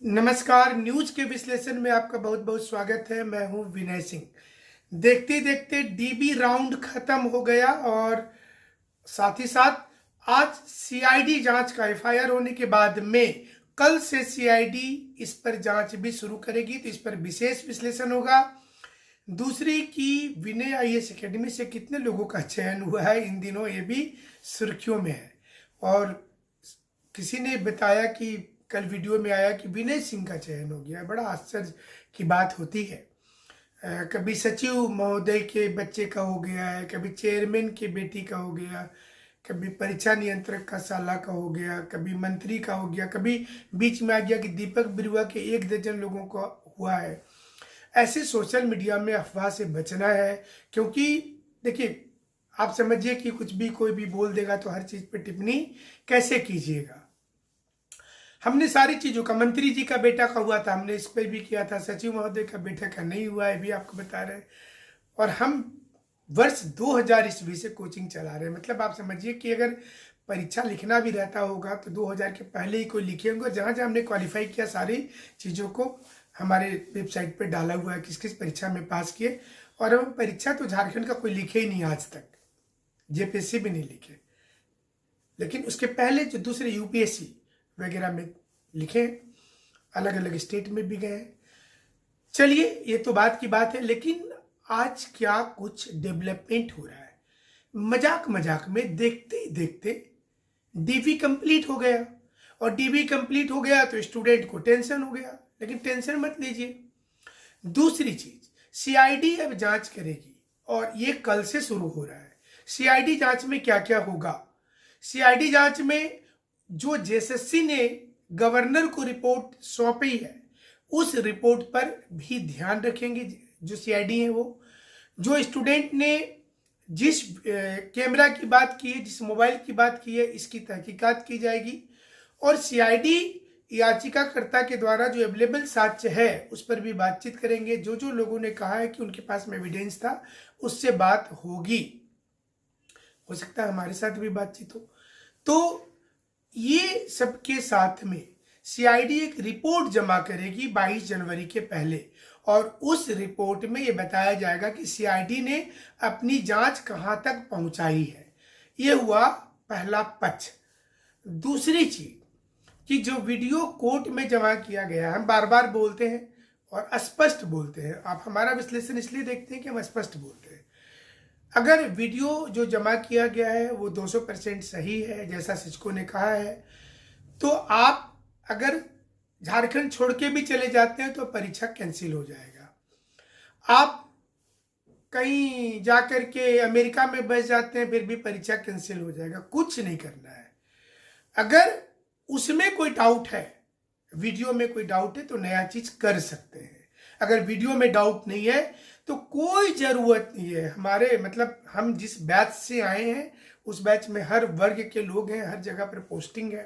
नमस्कार। न्यूज के विश्लेषण में आपका बहुत बहुत स्वागत है। मैं हूं विनय सिंह। देखते देखते डीबी राउंड खत्म हो गया और साथ ही साथ आज सीआईडी जांच का एफआईआर होने के बाद में कल से सीआईडी इस पर जांच भी शुरू करेगी, तो इस पर विशेष विश्लेषण होगा। दूसरी की विनय आईएएस एकेडमी से कितने लोगों का चयन हुआ है इन दिनों, ये भी सुर्खियों में है। और किसी ने बताया कि कल वीडियो में आया कि विनय सिंह का चयन हो गया। बड़ा आश्चर्य की बात होती है। कभी सचिव महोदय के बच्चे का हो गया है, कभी चेयरमैन की बेटी का हो गया, कभी परीक्षा नियंत्रक का साला का हो गया, कभी मंत्री का हो गया, कभी बीच में आ गया कि दीपक बिरुआ के 1 दर्जन लोगों का हुआ है। ऐसे सोशल मीडिया में अफवाह से बचना है, क्योंकि देखिए, आप समझिए कि कुछ भी कोई भी बोल देगा तो हर चीज पे टिप्पणी कैसे कीजिएगा। हमने सारी चीजों का, मंत्री जी का बेटा का हुआ था, हमने इस पर भी किया था। सचिव महोदय का बेटा का नहीं हुआ है, भी आपको बता रहे हैं। और हम वर्ष 2000 ईस्वी से कोचिंग चला रहे हैं। मतलब आप समझिए कि अगर परीक्षा लिखना भी रहता होगा तो 2000 के पहले ही कोई लिखे होंगे। जहां जहां हमने क्वालिफाई किया सारी चीजों को हमारे वेबसाइट पे डाला हुआ है, किस किस परीक्षा में पास किए। और हम परीक्षा तो झारखंड का कोई लिखे ही नहीं आज तक, जेपीएससी भी नहीं लिखे, लेकिन उसके पहले जो दूसरे यूपीएससी वगैरह में लिखे, अलग अलग स्टेट में भी गए। चलिए, ये तो बात की बात है, लेकिन आज क्या कुछ डेवलपमेंट हो रहा है। मजाक मजाक में देखते ही देखते डीवी कंप्लीट हो गया, और डीवी कंप्लीट हो गया तो स्टूडेंट को टेंशन हो गया। लेकिन टेंशन मत लीजिए। दूसरी चीज, सीआईडी अब जांच करेगी और ये कल से शुरू हो रहा है। सीआईडी जांच में क्या क्या होगा? सीआईडी जांच में जो जेएसएससी ने गवर्नर को रिपोर्ट सौंपी है, उस रिपोर्ट पर भी ध्यान रखेंगे जो सीआईडी है। वो जो स्टूडेंट ने जिस कैमरा की बात की है, जिस मोबाइल की बात की है, इसकी तहकीकात की जाएगी। और सीआईडी याचिकाकर्ता के द्वारा जो अवेलेबल साक्ष्य है उस पर भी बातचीत करेंगे। जो जो लोगों ने कहा है कि उनके पास में एविडेंस था, उससे बात होगी। हो सकता है हमारे साथ भी बातचीत हो। तो ये सबके साथ में सीआईडी एक रिपोर्ट जमा करेगी 22 जनवरी के पहले, और उस रिपोर्ट में ये बताया जाएगा कि सीआईडी ने अपनी जांच कहां तक पहुंचाई है। ये हुआ पहला पक्ष। दूसरी चीज कि जो वीडियो कोर्ट में जमा किया गया, हम बार बार बोलते हैं और स्पष्ट बोलते हैं। आप हमारा विश्लेषण इसलिए देखते हैं कि हम स्पष्ट बोलते हैं। अगर वीडियो जो जमा किया गया है वो 200% सही है, जैसा शिक्षकों ने कहा है, तो आप अगर झारखंड छोड़ के भी चले जाते हैं तो परीक्षा कैंसिल हो जाएगा। आप कहीं जाकर के अमेरिका में बस जाते हैं, फिर भी परीक्षा कैंसिल हो जाएगा। कुछ नहीं करना है। अगर उसमें कोई डाउट है, वीडियो में कोई डाउट है, तो नया चीज कर सकते हैं। अगर वीडियो में डाउट नहीं है तो कोई जरूरत नहीं है। हमारे मतलब हम जिस बैच से आए हैं उस बैच में हर वर्ग के लोग हैं, हर जगह पर पोस्टिंग है,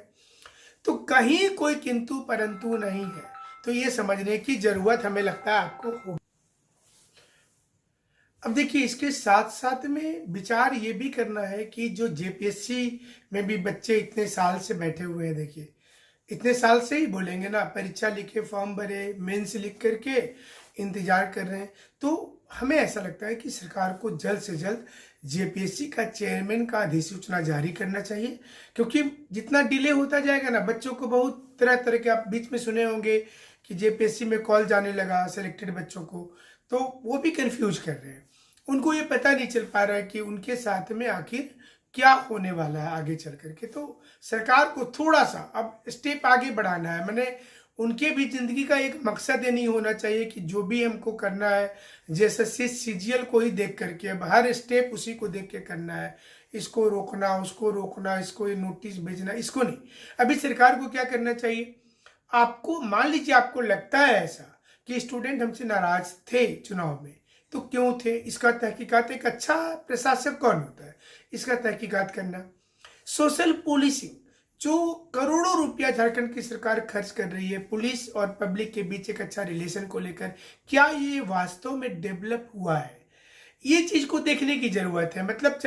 तो कहीं कोई किंतु परंतु नहीं है। तो ये समझने की जरूरत हमें लगता है आपको होगी। अब देखिए, इसके साथ साथ में विचार ये भी करना है कि जो जेपीएससी में भी बच्चे इतने साल से बैठे हुए हैं, देखिए इतने साल से ही बोलेंगे ना, परीक्षा लिखे, फॉर्म भरे, मेंस लिख करके इंतजार कर रहे हैं। तो हमें ऐसा लगता है कि सरकार को जल्द से जल्द जेपीएससी का चेयरमैन का अधिसूचना जारी करना चाहिए, क्योंकि जितना डिले होता जाएगा ना, बच्चों को बहुत तरह तरह के, आप बीच में सुने होंगे कि जेपीएससी में कॉल जाने लगा सेलेक्टेड बच्चों को, तो वो भी कंफ्यूज कर रहे हैं। उनको ये पता नहीं चल पा रहा है कि उनके साथ में आखिर क्या होने वाला है आगे चल करके। तो सरकार को थोड़ा सा अब स्टेप आगे बढ़ाना है। मैंने उनके भी जिंदगी का एक मकसद ये नहीं होना चाहिए कि जो भी हमको करना है जेएसएससी सीजीएल को ही देख करके, अब हर स्टेप उसी को देख के करना है, इसको रोकना, उसको रोकना, इसको ये नोटिस भेजना, इसको नहीं। अभी सरकार को क्या करना चाहिए, आपको मान लीजिए आपको लगता है ऐसा कि स्टूडेंट हमसे नाराज थे चुनाव में, तो क्यों थे, इसका तहकीकात, एक अच्छा प्रशासक कौन होता है, इसका तहकीकात करना। सोशल पुलिसिंग, जो करोड़ों रुपया झारखंड की सरकार खर्च कर रही है पुलिस और पब्लिक के बीच एक अच्छा रिलेशन को लेकर, क्या ये वास्तव में डेवलप हुआ है, ये चीज को देखने की जरूरत है। मतलब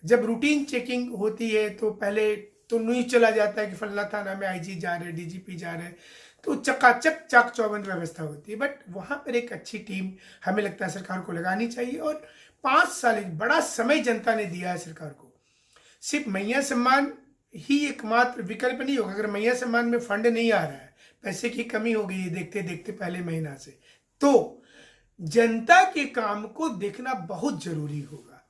जब रूटीन चेकिंग होती है तो पहले तो न्यूज चला जाता है कि फल्ला थाना में आईजी जा रहे, डीजीपी जा रहे, तो चकाचक चाक चौबंद व्यवस्था होती है। बट वहां पर एक अच्छी टीम हमें लगता है सरकार को लगानी चाहिए। और 5 साल एक बड़ा समय जनता ने दिया है सरकार को। सिर्फ मैया सम्मान ही एकमात्र विकल्प नहीं होगा। अगर मैया सम्मान में फंड नहीं आ रहा है, पैसे की कमी हो गई है देखते देखते पहले महीना से, तो जनता के काम को देखना बहुत जरूरी होगा।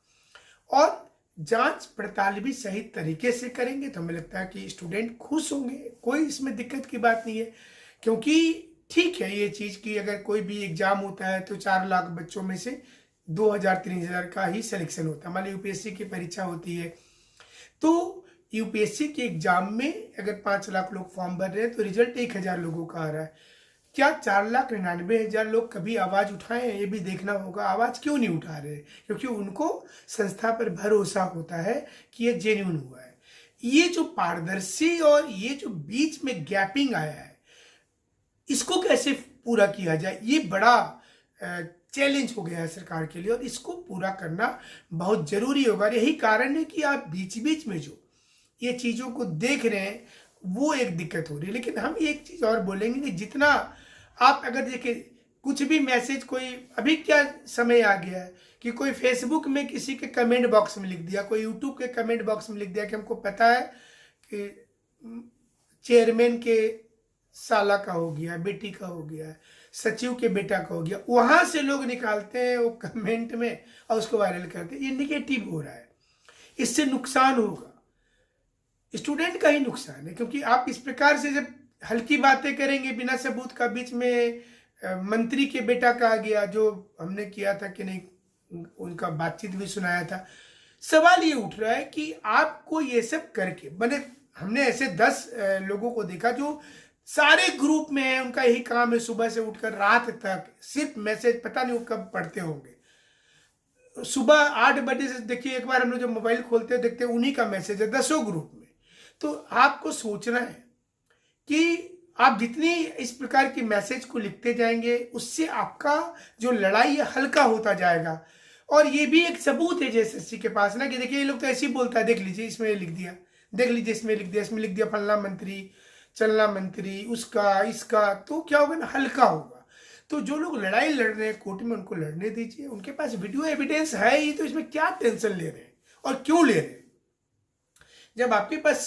और जांच पड़ताल भी सही तरीके से करेंगे तो हमें लगता है कि स्टूडेंट खुश होंगे, कोई इसमें दिक्कत की बात नहीं है। क्योंकि ठीक है ये चीज कि अगर कोई भी एग्जाम होता है तो 4 लाख बच्चों में से 2000-3000 का ही सिलेक्शन होता है। मान ली यूपीएससी की परीक्षा होती है, तो यूपीएससी के एग्जाम में अगर 5 लाख लोग फॉर्म भर रहे हैं तो रिजल्ट 1000 लोगों का आ रहा है। क्या 4,99,000 लोग कभी आवाज उठाए? ये भी देखना होगा। आवाज क्यों नहीं उठा रहे? क्योंकि उनको संस्था पर भरोसा होता है कि ये जेन्युइन हुआ है। ये जो पारदर्शी और ये जो बीच में गैपिंग आया है, इसको कैसे पूरा किया जाए, ये बड़ा चैलेंज हो गया है सरकार के लिए और इसको पूरा करना बहुत जरूरी होगा। यही कारण है कि आप बीच बीच में जो ये चीजों को देख रहे हैं वो एक दिक्कत हो रही है। लेकिन हम एक चीज और बोलेंगे कि जितना आप अगर देखें कुछ भी मैसेज, कोई अभी क्या समय आ गया है कि कोई फेसबुक में किसी के कमेंट बॉक्स में लिख दिया, कोई यूट्यूब के कमेंट बॉक्स में लिख दिया कि हमको पता है कि चेयरमैन के साला का हो गया, बेटी का हो गया, सचिव के बेटा का हो गया, वहां से लोग निकालते हैं वो कमेंट में और उसको वायरल करते हैं। ये निगेटिव हो रहा है, इससे नुकसान होगा, स्टूडेंट का ही नुकसान है। क्योंकि आप इस प्रकार से जब हल्की बातें करेंगे बिना सबूत का, बीच में मंत्री के बेटा का आ गया, जो हमने किया था कि नहीं, उनका बातचीत भी सुनाया था। सवाल ये उठ रहा है कि आपको ये सब करके, मैंने हमने ऐसे 10 लोगों को देखा जो सारे ग्रुप में है, उनका यही काम है सुबह से उठकर रात तक सिर्फ मैसेज, पता नहीं वो कब पढ़ते होंगे। सुबह 8 बजे से देखिए, एक बार हम लोग जब मोबाइल खोलते हैं देखते हैं उन्हीं का मैसेज है 10 ग्रुप में। तो आपको सोचना है कि आप जितनी इस प्रकार की मैसेज को लिखते जाएंगे उससे आपका जो लड़ाई है हल्का होता जाएगा। और ये भी एक सबूत है जेएसएससी के पास ना कि देखिए ये लोग तो ऐसे ही बोलता है, देख लीजिए इसमें लिख दिया, देख लीजिए इसमें लिख दिया, इसमें लिख दिया फलना मंत्री, चलना मंत्री, उसका इसका, तो क्या होगा ना, हल्का होगा। तो जो लोग लड़ाई लड़ रहे हैं कोर्ट में उनको लड़ने दीजिए, उनके पास वीडियो एविडेंस है ही, तो इसमें क्या टेंशन ले रहे हैं और क्यों ले रहे हैं? जब आपके पास